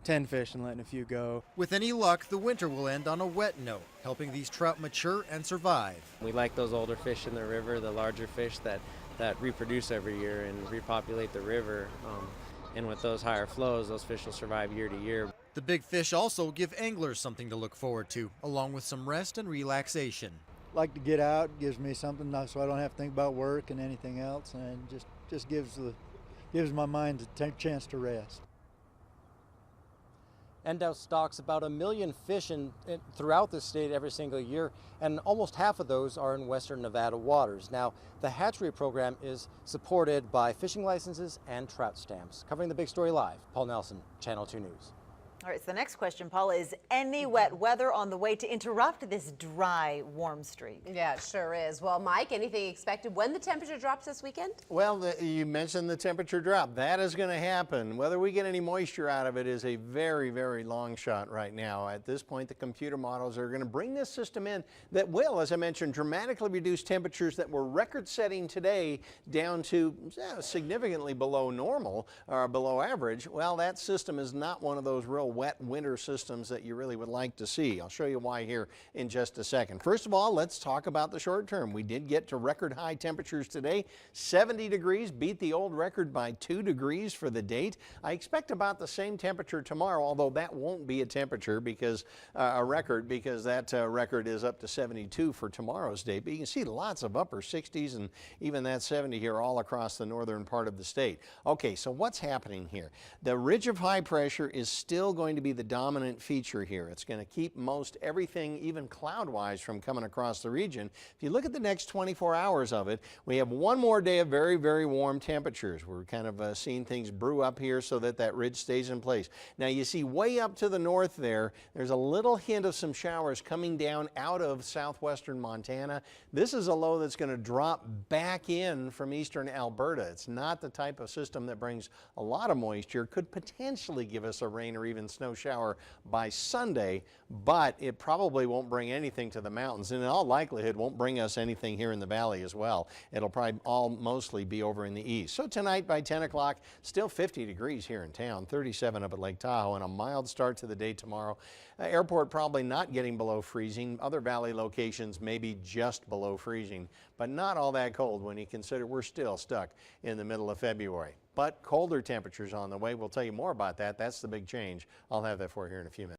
10 fish and letting a few go. With any luck, the winter will end on a wet note, helping these trout mature and survive. We like those older fish in the river, the larger fish that reproduce every year and repopulate the river. And with those higher flows, those fish will survive year to year. The big fish also give anglers something to look forward to, along with some rest and relaxation. Like to get out, gives me something so I don't have to think about work and anything else, and just gives my mind a chance to rest. NDOW stocks about 1 million fish throughout the state every single year, and almost half of those are in western Nevada waters. Now, the hatchery program is supported by fishing licenses and trout stamps. Covering the big story live, Paul Nelson, Channel 2 News. All right, so the next question, Paula, is any wet weather on the way to interrupt this dry, warm streak? Yeah, it sure is. Well, Mike, anything expected when the temperature drops this weekend? Well, you mentioned the temperature drop. That is going to happen. Whether we get any moisture out of it is a very, very long shot right now. At this point, the computer models are going to bring this system in that will, as I mentioned, dramatically reduce temperatures that were record-setting today down to significantly below normal or below average. Well, that system is not one of those real wet winter systems that you really would like to see. I'll show you why here in just a second. First of all, let's talk about the short term. We did get to record high temperatures today. 70 degrees, beat the old record by 2 degrees for the date. I expect about the same temperature tomorrow, although that won't be a temperature because a record, because that record is up to 72 for tomorrow's date. But you can see lots of upper 60s and even that 70 here all across the northern part of the state. Okay, so what's happening here? The ridge of high pressure is still going to be the dominant feature here. It's going to keep most everything, even cloud-wise, from coming across the region. If you look at the next 24 hours of it, we have one more day of very, very warm temperatures. We're kind of seeing things brew up here so that that ridge stays in place. Now you see way up to the north there's a little hint of some showers coming down out of southwestern Montana. This is a low that's going to drop back in from eastern Alberta. It's not the type of system that brings a lot of moisture. Could potentially give us a rain or even snow shower by Sunday, but it probably won't bring anything to the mountains, and in all likelihood won't bring us anything here in the valley as well. It'll probably all mostly be over in the east. So tonight by 10 o'clock, still 50 degrees here in town, 37 up at Lake Tahoe, and a mild start to the day tomorrow. Airport probably not getting below freezing. Other valley locations maybe just below freezing, but not all that cold when you consider we're still stuck in the middle of February. But colder temperatures on the way. We'll tell you more about that. That's the big change. I'll have that for you here in a few minutes.